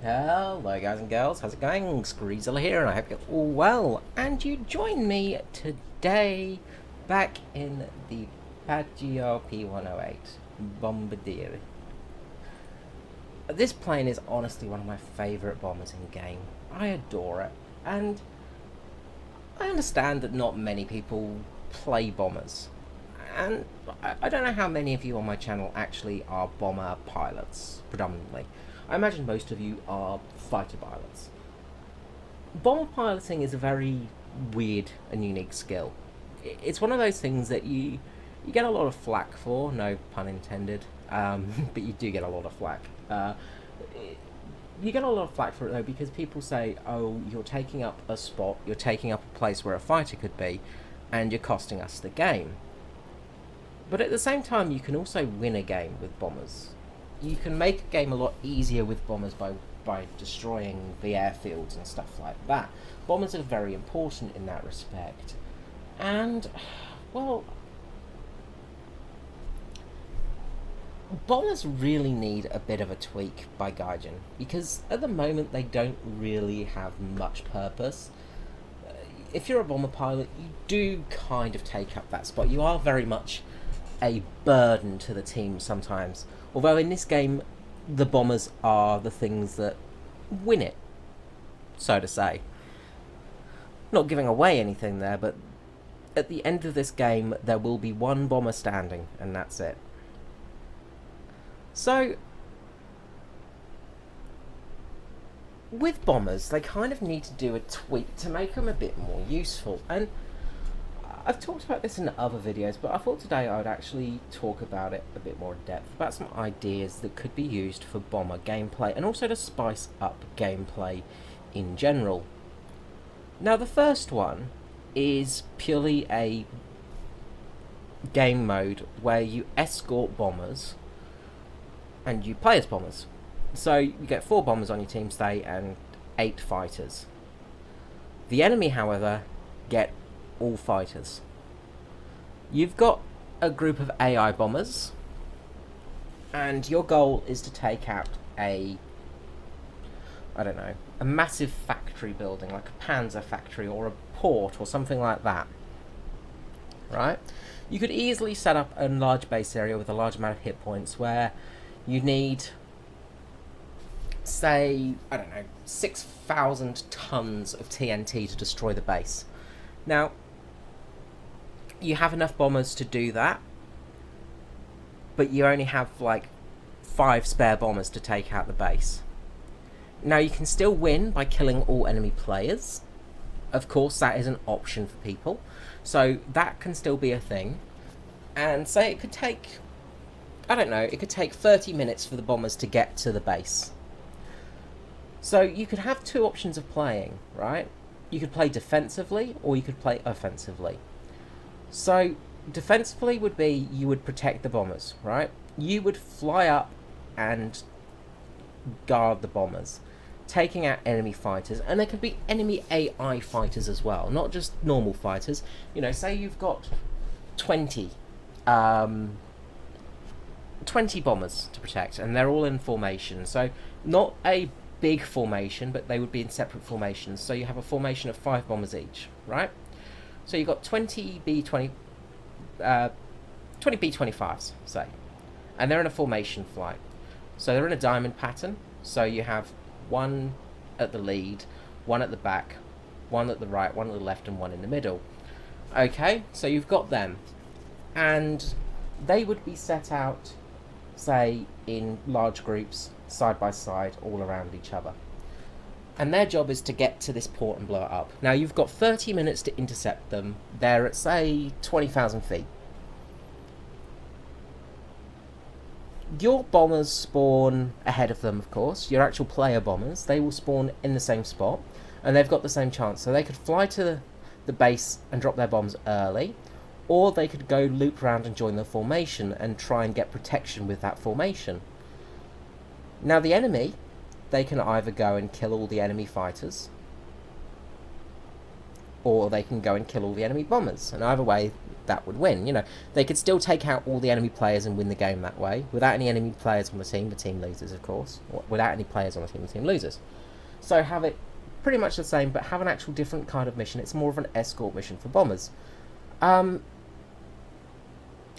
Hello guys and girls, how's it going? Screezel here and I hope you're all well. And you join me today back in the Paggio P108 Bombardier. This plane is honestly one of my favourite bombers in game. I adore it, and I understand that not many people play bombers. And I don't know how many of you on my channel actually are bomber pilots, predominantly. I imagine most of you are fighter pilots. Bomber piloting is a very weird and unique skill. It's one of those things that you get a lot of flack for, no pun intended, but you do get a lot of flack. You get a lot of flack for it though, because people say, oh, you're taking up a spot, you're taking up a place where a fighter could be, and you're costing us the game. But at the same time, you can also win a game with bombers. You can make a game a lot easier with bombers by destroying the airfields and stuff like that. Bombers are very important in that respect. And, well, bombers really need a bit of a tweak by Gaijin, because at the moment they don't really have much purpose. If you're a bomber pilot, you do kind of take up that spot. You are very much a burden to the team sometimes. Although in this game, the bombers are the things that win it, so to say. Not giving away anything there, but at the end of this game, there will be one bomber standing, and that's it. So, with bombers, they kind of need to do a tweak to make them a bit more useful. And I've talked about this in other videos, but I thought today I would actually talk about it a bit more in depth, about some ideas that could be used for bomber gameplay, and also to spice up gameplay in general. Now, the first one is purely a game mode where you escort bombers, and you play as bombers. So you get 4 bombers on your team, say, and 8 fighters. The enemy, however, get all fighters. You've got a group of AI bombers, and your goal is to take out a massive factory building, like a panzer factory or a port or something like that. Right? You could easily set up a large base area with a large amount of hit points where you need, say, 6,000 tons of TNT to destroy the base. Now, you have enough bombers to do that, but you only have like 5 spare bombers to take out the base. Now, you can still win by killing all enemy players. Of course, that is an option for people, so that can still be a thing. And say it could take, it could take 30 minutes for the bombers to get to the base. So you could have 2 options of playing, right? You could play defensively, or you could play offensively. So, defensively would be, you would protect the bombers, right? You would fly up and guard the bombers, taking out enemy fighters, and there could be enemy AI fighters as well, not just normal fighters. You know, say you've got 20 bombers to protect, and they're all in formation. So, not a big formation, but they would be in separate formations. So you have a formation of 5 bombers each, right? So you've got 20 B-25s, say, and they're in a formation flight. So they're in a diamond pattern. So you have 1 at the lead, 1 at the back, 1 at the right, 1 at the left, and 1 in the middle. Okay, so you've got them, and they would be set out, say, in large groups, side by side, all around each other. And their job is to get to this port and blow it up. Now, you've got 30 minutes to intercept them. They're at, say, 20,000 feet. Your bombers spawn ahead of them, of course. Your actual player bombers, they will spawn in the same spot, and they've got the same chance. So they could fly to the base and drop their bombs early, or they could go loop around and join the formation and try and get protection with that formation. Now, the enemy, they can either go and kill all the enemy fighters, or they can go and kill all the enemy bombers. And either way, that would win. You know, they could still take out all the enemy players and win the game that way. Without any enemy players on the team loses, of course. Without any players on the team loses. So have it pretty much the same, but have an actual different kind of mission. It's more of an escort mission for bombers.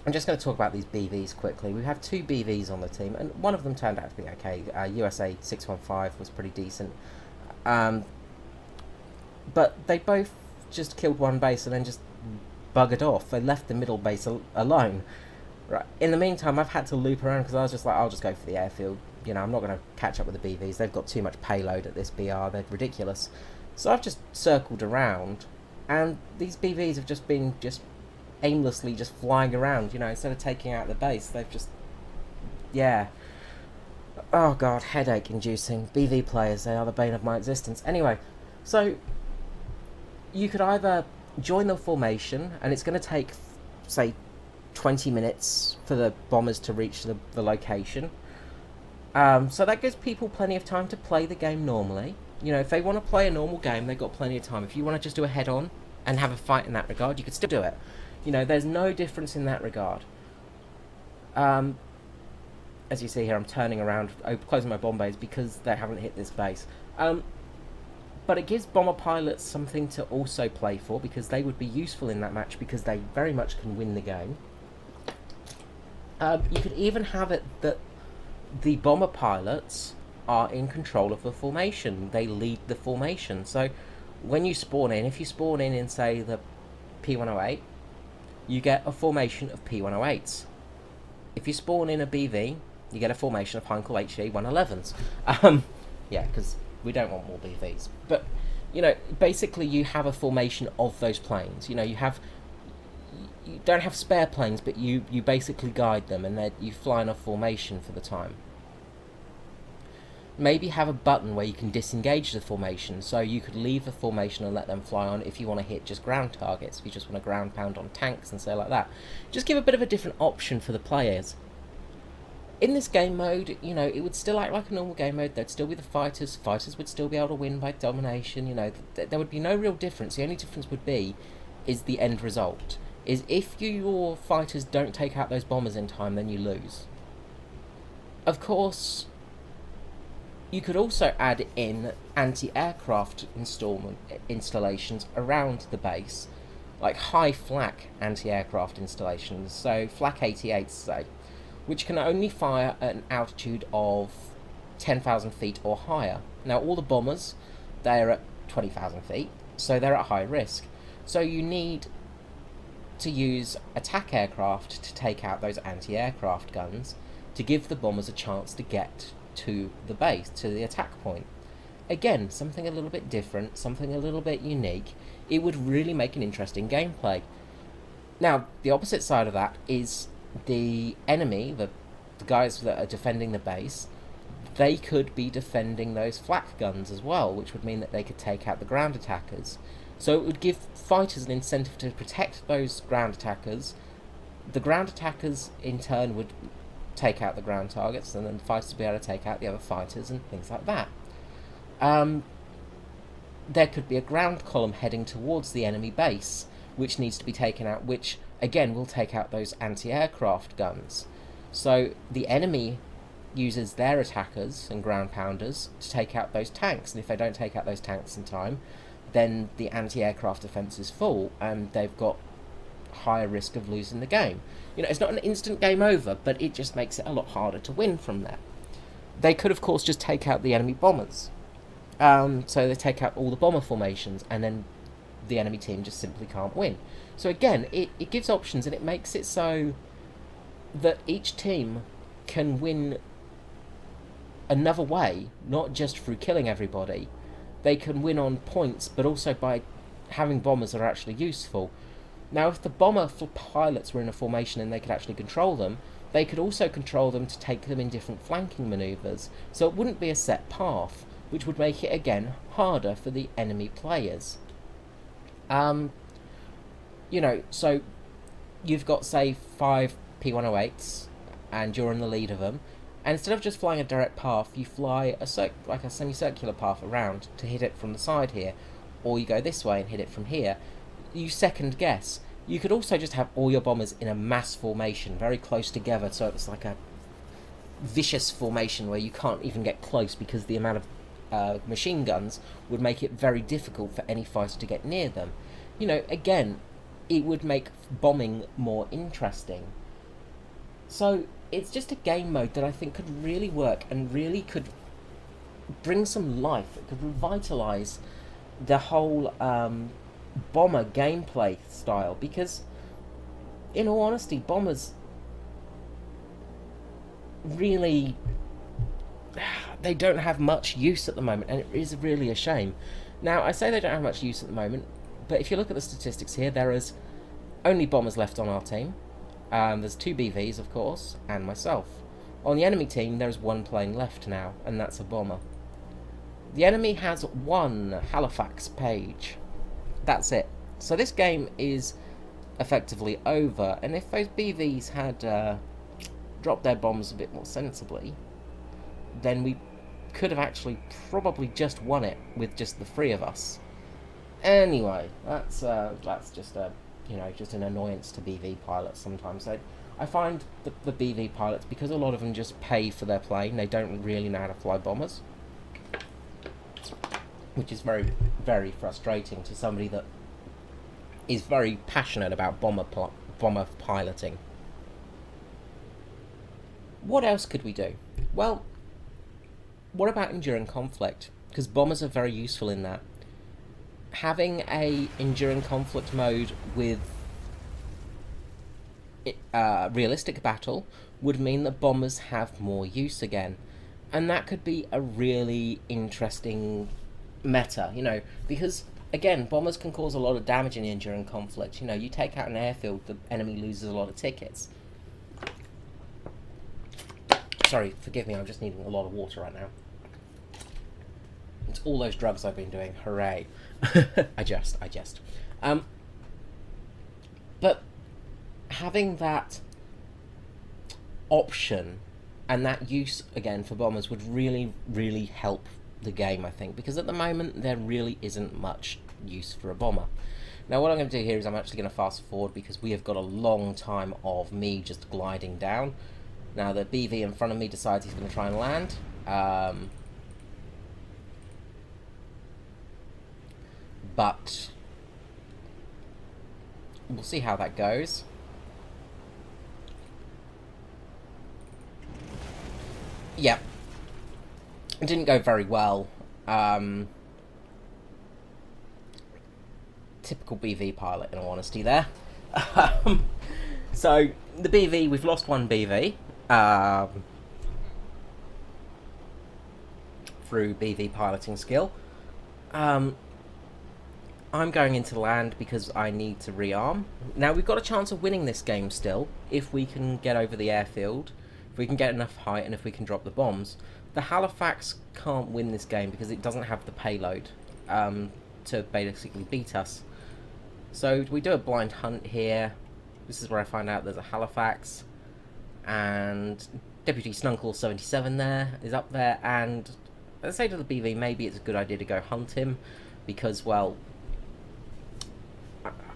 I'm just going to talk about these BVs quickly. We have 2 BVs on the team, and one of them turned out to be okay. USA 615 was pretty decent. But they both just killed one base and then just buggered off. They left the middle base alone. Right. In the meantime, I've had to loop around because I was just like, I'll just go for the airfield. You know, I'm not going to catch up with the BVs. They've got too much payload at this BR. They're ridiculous. So I've just circled around, and these BVs have just been aimlessly just flying around. You know, instead of taking out the base, they've just, yeah. Oh god, headache inducing. BV players, they are the bane of my existence. Anyway, so you could either join the formation, and it's going to take, say, 20 minutes for the bombers to reach the location. So that gives people plenty of time to play the game normally. You know, if they want to play a normal game, they've got plenty of time. If you want to just do a head-on and have a fight in that regard, you could still do it. You know, there's no difference in that regard. As you see here, I'm turning around, closing my bomb bays because they haven't hit this base. But it gives bomber pilots something to also play for, because they would be useful in that match because they very much can win the game. You could even have it that the bomber pilots are in control of the formation. They lead the formation. So when you spawn in, if you spawn in say, the P108, you get a formation of P108s. If you spawn in a BV, you get a formation of Heinkel HD 111s. Yeah, because we don't want more BVs. But, you know, basically you have a formation of those planes. You know, you don't have spare planes, but you basically guide them, and you fly in a formation for the time. Maybe have a button where you can disengage the formation, so you could leave the formation and let them fly on if you want to hit just ground targets, if you just want to ground pound on tanks and so like that. Just give a bit of a different option for the players. In this game mode, you know, it would still act like a normal game mode. There'd still be the fighters. Fighters would still be able to win by domination. You know, there would be no real difference. The only difference would be is the end result. Is if your fighters don't take out those bombers in time, then you lose. Of course, you could also add in anti-aircraft installations around the base, like high flak anti-aircraft installations, so flak 88s, say, which can only fire at an altitude of 10,000 feet or higher. Now, all the bombers, they're at 20,000 feet, so they're at high risk. So you need to use attack aircraft to take out those anti-aircraft guns to give the bombers a chance to get to the base, to the attack point. Again, something a little bit different, something a little bit unique. It would really make an interesting gameplay. Now, the opposite side of that is the enemy, the guys that are defending the base. They could be defending those flak guns as well, which would mean that they could take out the ground attackers. So it would give fighters an incentive to protect those ground attackers. The ground attackers, in turn, would take out the ground targets, and then the fighters would be able to take out the other fighters and things like that. There could be a ground column heading towards the enemy base, which needs to be taken out, which, again, will take out those anti-aircraft guns. So the enemy uses their attackers and ground pounders to take out those tanks, and if they don't take out those tanks in time, then the anti-aircraft defences fall, and they've got higher risk of losing the game. You know, it's not an instant game over, but it just makes it a lot harder to win from there. They could, of course, just take out the enemy bombers. So they take out all the bomber formations, and then the enemy team just simply can't win. So again, it gives options, and it makes it so that each team can win another way, not just through killing everybody. They can win on points, but also by having bombers that are actually useful. Now, if the bomber pilots were in a formation and they could actually control them, they could also control them to take them in different flanking manoeuvres, so it wouldn't be a set path, which would make it, again, harder for the enemy players. You know, so you've got, say, 5 P108s, and you're in the lead of them, and instead of just flying a direct path, you fly like a semicircular path around to hit it from the side here, or you go this way and hit it from here. You second guess. You could also just have all your bombers in a mass formation, very close together, so it's like a vicious formation where you can't even get close because the amount of machine guns would make it very difficult for any fighter to get near them. You know, again, it would make bombing more interesting. So it's just a game mode that I think could really work and really could bring some life. It could revitalise the whole bomber gameplay style, because in all honesty, bombers really, they don't have much use at the moment, and it is really a shame. Now, I say they don't have much use at the moment, but if you look at the statistics here, there is only bombers left on our team. There's 2 BVs, of course, and myself. On the enemy team, there is 1 plane left now, and that's a bomber. The enemy has 1 Halifax page. That's it. So this game is effectively over, and if those BVs had dropped their bombs a bit more sensibly, then we could have actually probably just won it with just the 3 of us. Anyway, that's just a just an annoyance to BV pilots sometimes. I find the BV pilots, because a lot of them just pay for their plane, they don't really know how to fly bombers, which is very, very frustrating to somebody that is very passionate about bomber piloting. What else could we do? Well, what about enduring conflict? Because bombers are very useful in that. Having a enduring conflict mode with realistic battle would mean that bombers have more use again, and that could be a really interesting meta, you know, because again, bombers can cause a lot of damage in the enduring conflict. You know, you take out an airfield, the enemy loses a lot of tickets. Sorry, forgive me, I'm just needing a lot of water right now. It's all those drugs I've been doing, hooray. I jest. But having that option and that use again for bombers would really, really help the game, I think, because at the moment there really isn't much use for a bomber. Now what I'm going to do here is I'm actually going to fast forward, because we have got a long time of me just gliding down. Now the BV in front of me decides he's going to try and land. But we'll see how that goes. Yeah, it didn't go very well. Typical BV pilot, in all honesty, there. So the BV, we've lost 1 BV through BV piloting skill. I'm going into land because I need to rearm. Now, we've got a chance of winning this game still, if we can get over the airfield, if we can get enough height, and if we can drop the bombs. The Halifax can't win this game because it doesn't have the payload to basically beat us. So we do a blind hunt here. This is where I find out there's a Halifax, and Deputy Snunkle 77 there is up there, and I say to the BV, maybe it's a good idea to go hunt him, because, well,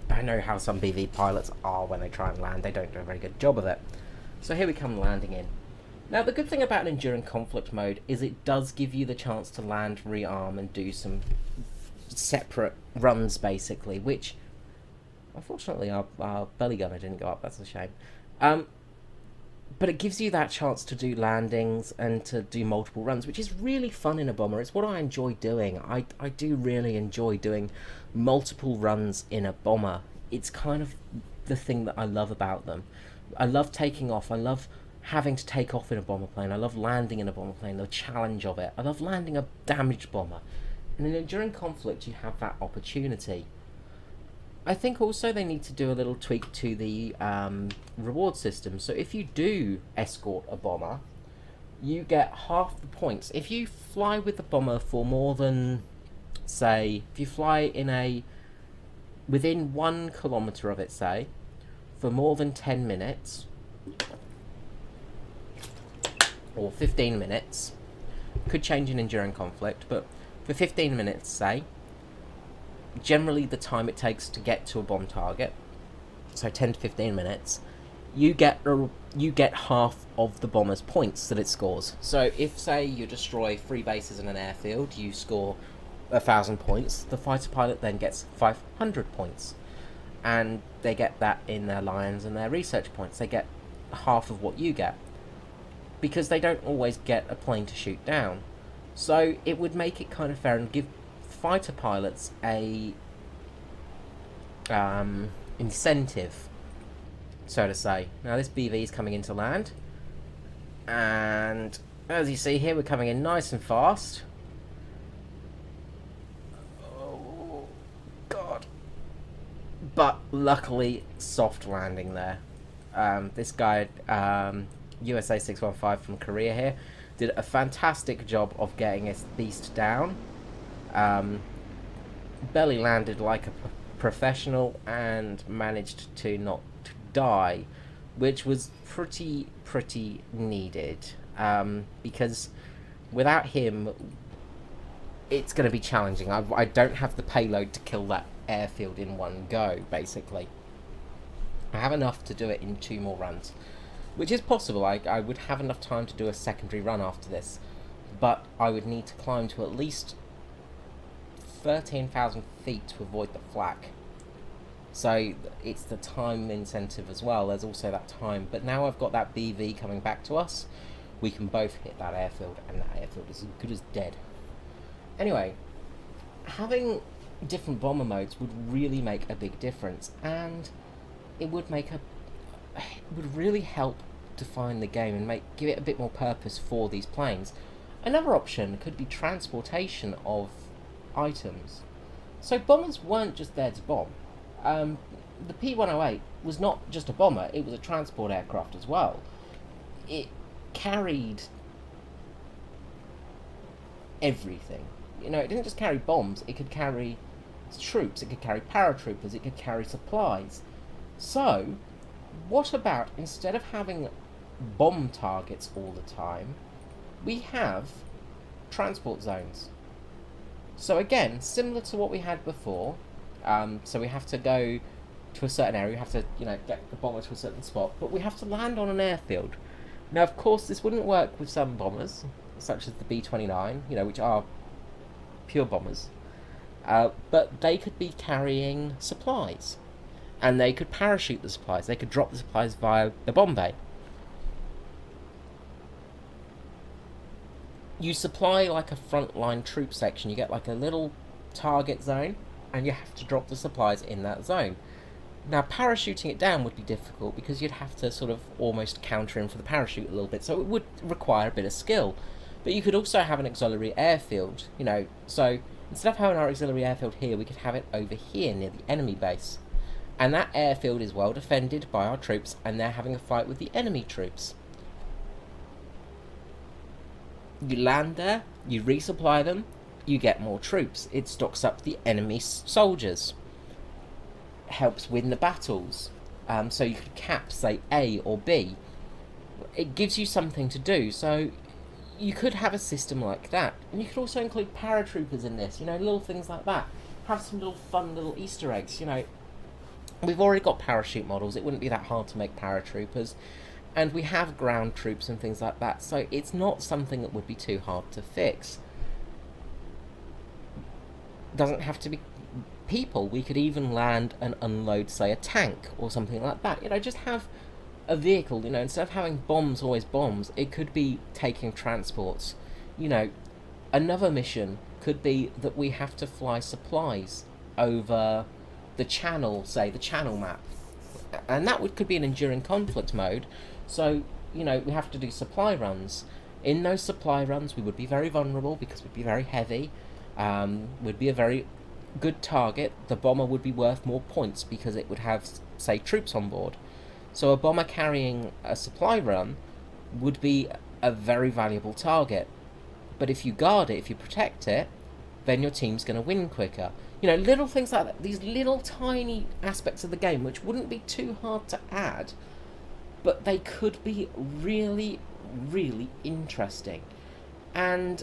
I know how some BV pilots are when they try and land. They don't do a very good job of it. So here we come landing in. Now, the good thing about an enduring conflict mode is it does give you the chance to land, rearm, and do some separate runs, basically, which, unfortunately, our belly gunner didn't go up. That's a shame. But it gives you that chance to do landings and to do multiple runs, which is really fun in a bomber. It's what I enjoy doing. I do really enjoy doing multiple runs in a bomber. It's kind of the thing that I love about them. I love taking off. I love having to take off in a bomber plane. I love landing in a bomber plane, the challenge of it. I love landing a damaged bomber. And during conflict, you have that opportunity. I think also they need to do a little tweak to the reward system. So if you do escort a bomber, you get half the points. If you fly with the bomber for more than, say, if you fly in within 1 kilometre of it, say, for more than 10 minutes, or 15 minutes, could change in enduring conflict, but for 15 minutes, say, generally the time it takes to get to a bomb target, so 10 to 15 minutes, you get half of the bomber's points that it scores. So if, say, you destroy 3 bases in an airfield, you score 1,000 points. The fighter pilot then gets 500 points, and they get that in their Lions and their research points. They get half of what you get, because they don't always get a plane to shoot down. So it would make it kind of fair and give fighter pilots a incentive, so to say. Now this BV is coming into land, and as you see here, we're coming in nice and fast. Oh god. But luckily, soft landing there. This guy, USA 615 from Korea here, did a fantastic job of getting his beast down. Belly landed like a professional and managed to not die, which was pretty needed, because without him it's going to be challenging. I don't have the payload to kill that airfield in one go. Basically, I have enough to do it in 2 more runs, which is possible. I would have enough time to do a secondary run after this, but I would need to climb to at least 13,000 feet to avoid the flak. So it's the time incentive as well. There's also that time. But now I've got that BV coming back to us, we can both hit that airfield, and that airfield is as good as dead. Anyway, having different bomber modes would really make a big difference, and it would really help define the game and give it a bit more purpose for these planes. Another option could be transportation of items. So bombers weren't just there to bomb. The P-108 was not just a bomber, it was a transport aircraft as well. It carried everything. You know, it didn't just carry bombs, it could carry troops, it could carry paratroopers, it could carry supplies. So, what about, instead of having bomb targets all the time, we have transport zones? So again, similar to what we had before, so we have to go to a certain area, we have to, get the bomber to a certain spot, but we have to land on an airfield. Now, of course, this wouldn't work with some bombers, such as the B-29, which are pure bombers, but they could be carrying supplies, and they could parachute the supplies, they could drop the supplies via the bomb bay. You supply like a frontline troop section, you get like a little target zone, and you have to drop the supplies in that zone. Now, parachuting it down would be difficult because you'd have to sort of almost counter in for the parachute a little bit, so it would require a bit of skill. But you could also have an auxiliary airfield, so instead of having our auxiliary airfield here, we could have it over here near the enemy base. And that airfield is well defended by our troops, and they're having a fight with the enemy troops. You land there, you resupply them, you get more troops. It stocks up the enemy soldiers. Helps win the battles. So you could cap, say, A or B. It gives you something to do, so you could have a system like that. And you could also include paratroopers in this, little things like that. Have some little fun little Easter eggs, We've already got parachute models, it wouldn't be that hard to make paratroopers. And we have ground troops and things like that, so it's not something that would be too hard to fix. Doesn't have to be people. We could even land and unload, say, a tank or something like that. Just have a vehicle, instead of having bombs, always bombs, it could be taking transports. Another mission could be that we have to fly supplies over the channel, say, the channel map. And that could be an enduring conflict mode. So, we have to do supply runs. In those supply runs, we would be very vulnerable because we'd be very heavy. Would be a very good target. The bomber would be worth more points because it would have, say, troops on board. So a bomber carrying a supply run would be a very valuable target. But if you guard it, if you protect it, then your team's going to win quicker. Little things like that. These little tiny aspects of the game, which wouldn't be too hard to add, but they could be really, really interesting. And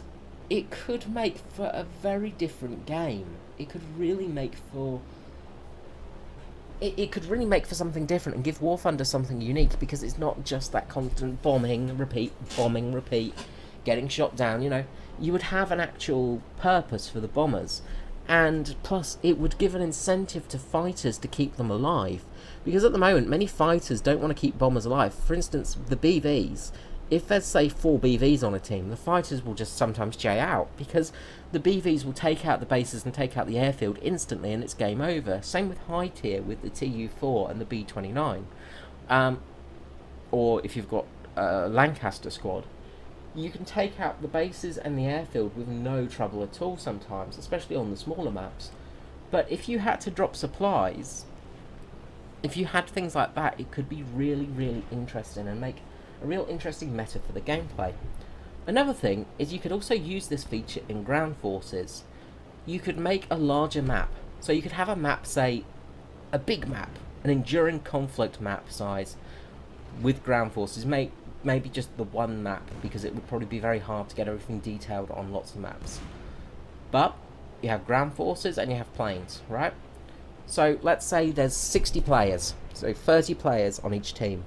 it could make for a very different game. It could really make for... it could really make for something different and give War Thunder something unique, because it's not just that constant bombing, repeat, getting shot down, you know. You would have an actual purpose for the bombers, and plus it would give an incentive to fighters to keep them alive, because at the moment many fighters don't want to keep bombers alive. For instance, the BVs, if there's say 4 BVs on a team, the fighters will just sometimes jay out, because the BVs will take out the bases and take out the airfield instantly, and it's game over. Same with high tier with the TU4 and the B29, or if you've got a Lancaster squad, you can take out the bases and the airfield with no trouble at all sometimes, especially on the smaller maps. But if you had to drop supplies, if you had things like that, it could be really, really interesting and make a real interesting meta for the gameplay. Another thing is you could also use this feature in ground forces. You could make a larger map. So you could have a map, say, a big map, an enduring conflict map size with ground forces. Maybe just the one map, because it would probably be very hard to get everything detailed on lots of maps. But you have ground forces and you have planes, right? So let's say there's 60 players, so 30 players on each team.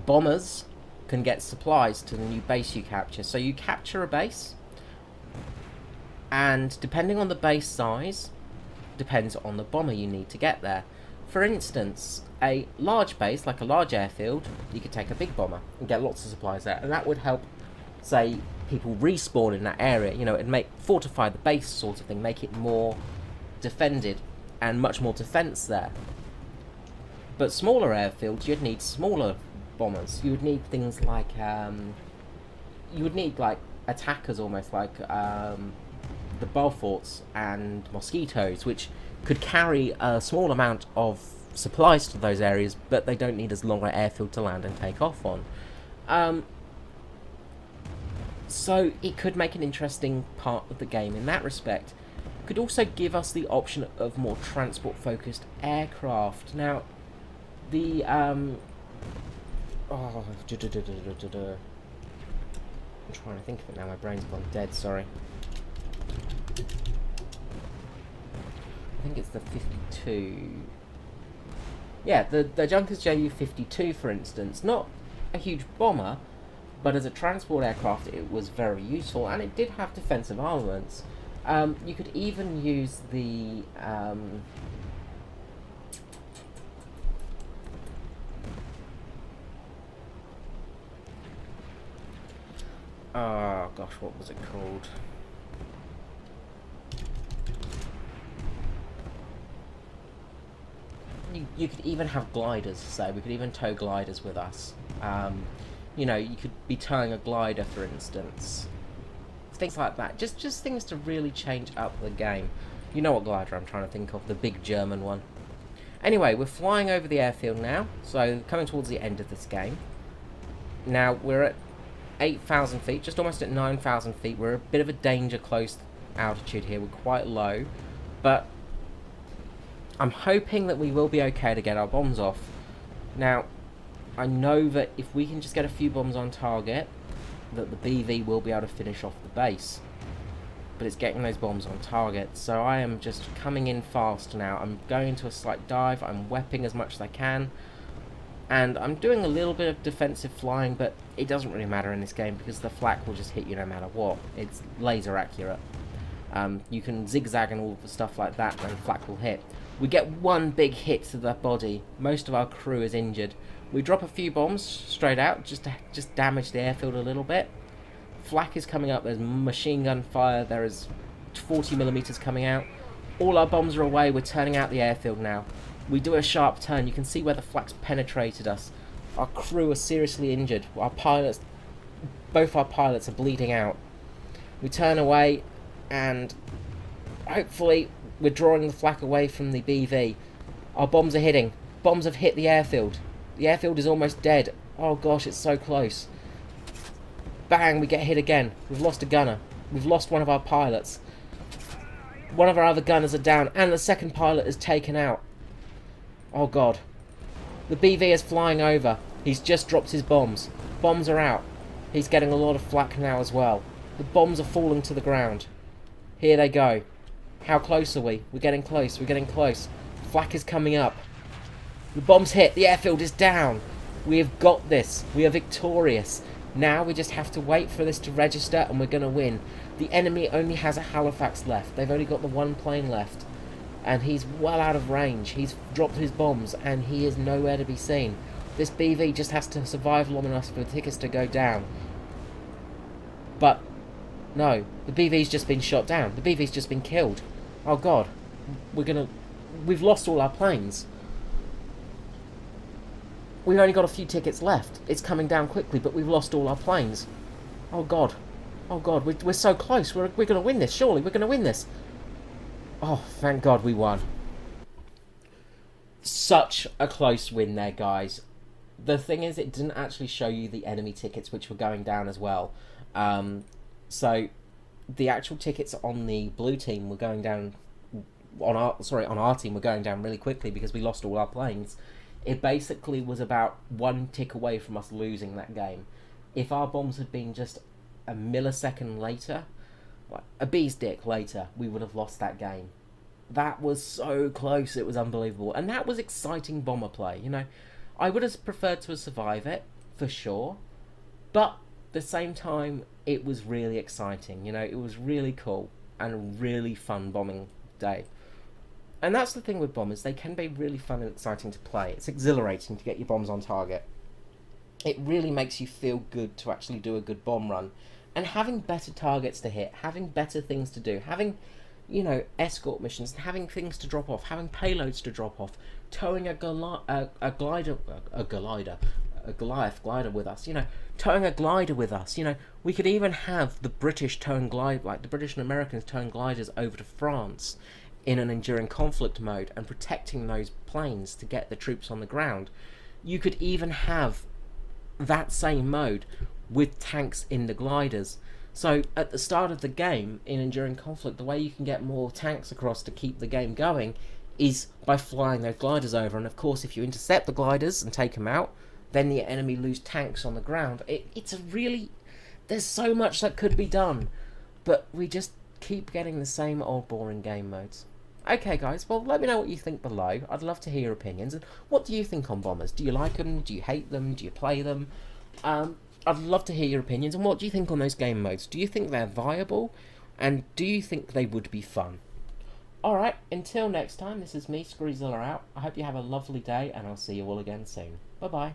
Bombers can get supplies to the new base you capture. So you capture a base, and depending on the base size, depends on the bomber you need to get there. For instance, a large base, like a large airfield, you could take a big bomber and get lots of supplies there, and that would help, say, people respawn in that area. You know, it'd fortify the base sort of thing, make it more defended and much more defense there. But smaller airfields, you'd need smaller bombers. You would need things like you would need like attackers, almost like the Belforts and Mosquitoes, which could carry a small amount of supplies to those areas, but they don't need as long an airfield to land and take off on. So it could make an interesting part of the game in that respect. It could also give us the option of more transport-focused aircraft. Now, the I'm trying to think of it now. My brain's gone dead. Sorry. I think it's the 52. Yeah, the Junkers Ju-52, for instance. Not a huge bomber, but as a transport aircraft, it was very useful, and it did have defensive armaments. You could even use the oh gosh, what was it called? You could even have gliders, so we could even tow gliders with us. You know, you could be towing a glider, for instance. Things like that. Just things to really change up the game. You know what glider I'm trying to think of, the big German one. Anyway, we're flying over the airfield now, so coming towards the end of this game. Now, we're at 8,000 feet, just almost at 9,000 feet. We're a bit of a danger close altitude here. We're quite low, but I'm hoping that we will be okay to get our bombs off. Now, I know that if we can just get a few bombs on target, that the BV will be able to finish off the base. But it's getting those bombs on target, so I am just coming in fast now. I'm going into a slight dive, I'm wepping as much as I can, and I'm doing a little bit of defensive flying, but it doesn't really matter in this game because the flak will just hit you no matter what. It's laser accurate. You can zigzag and all the stuff like that, and flak will hit. We get one big hit to the body. Most of our crew is injured. We drop a few bombs straight out just to damage the airfield a little bit. Flak is coming up. There's machine gun fire. There is 40mm coming out. All our bombs are away. We're turning out the airfield now. We do a sharp turn. You can see where the flak's penetrated us. Our crew are seriously injured. Our pilots, both our pilots are bleeding out. We turn away, and hopefully we're drawing the flak away from the BV. Our bombs are hitting. Bombs have hit the airfield. The airfield is almost dead. Oh gosh, it's so close. Bang, we get hit again. We've lost a gunner. We've lost one of our pilots. One of our other gunners are down, and the second pilot is taken out. Oh god. The BV is flying over. He's just dropped his bombs. Bombs are out. He's getting a lot of flak now as well. The bombs are falling to the ground. Here they go. How close are we? We're getting close. We're getting close. Flak is coming up. The bomb's hit. The airfield is down. We have got this. We are victorious. Now we just have to wait for this to register and we're going to win. The enemy only has a Halifax left. They've only got the one plane left. And he's well out of range. He's dropped his bombs and he is nowhere to be seen. This BV just has to survive long enough for the tickets to go down. But, no. The BV's just been shot down. The BV's just been killed. Oh god. We've lost all our planes. We've only got a few tickets left. It's coming down quickly, but we've lost all our planes. Oh god. Oh god, we're so close. We're going to win this, surely. We're going to win this. Oh, thank god we won. Such a close win there, guys. The thing is, it didn't actually show you the enemy tickets, which were going down as well. So, the actual tickets on the blue team were going down... on our team were going down really quickly because we lost all our planes. It basically was about one tick away from us losing that game. If our bombs had been just a millisecond later, like a bee's dick later, we would have lost that game. That was so close, it was unbelievable. And that was exciting bomber play, you know. I would have preferred to survive it, for sure. But at the same time, it was really exciting, you know. It was really cool and a really fun bombing day. And that's the thing with bombers, they can be really fun and exciting to play. It's exhilarating to get your bombs on target. It really makes you feel good to actually do a good bomb run. And having better targets to hit, having better things to do, having, you know, escort missions, having things to drop off, having payloads to drop off, towing a Goliath glider with us, you know, towing a glider with us, you know. We could even have the British towing glide, like the British and Americans towing gliders over to France in an enduring conflict mode and protecting those planes to get the troops on the ground. You could even have that same mode with tanks in the gliders. So at the start of the game in enduring conflict, the way you can get more tanks across to keep the game going is by flying those gliders over. And of course, if you intercept the gliders and take them out, then the enemy lose tanks on the ground. It's a really... there's so much that could be done, but we just keep getting the same old boring game modes. Okay guys, well let me know what you think below. I'd love to hear your opinions. And what do you think on bombers? Do you like them? Do you hate them? Do you play them? I'd love to hear your opinions. And what do you think on those game modes? Do you think they're viable? And do you think they would be fun? Alright, until next time, this is me, Screezilla out. I hope you have a lovely day, and I'll see you all again soon. Bye bye.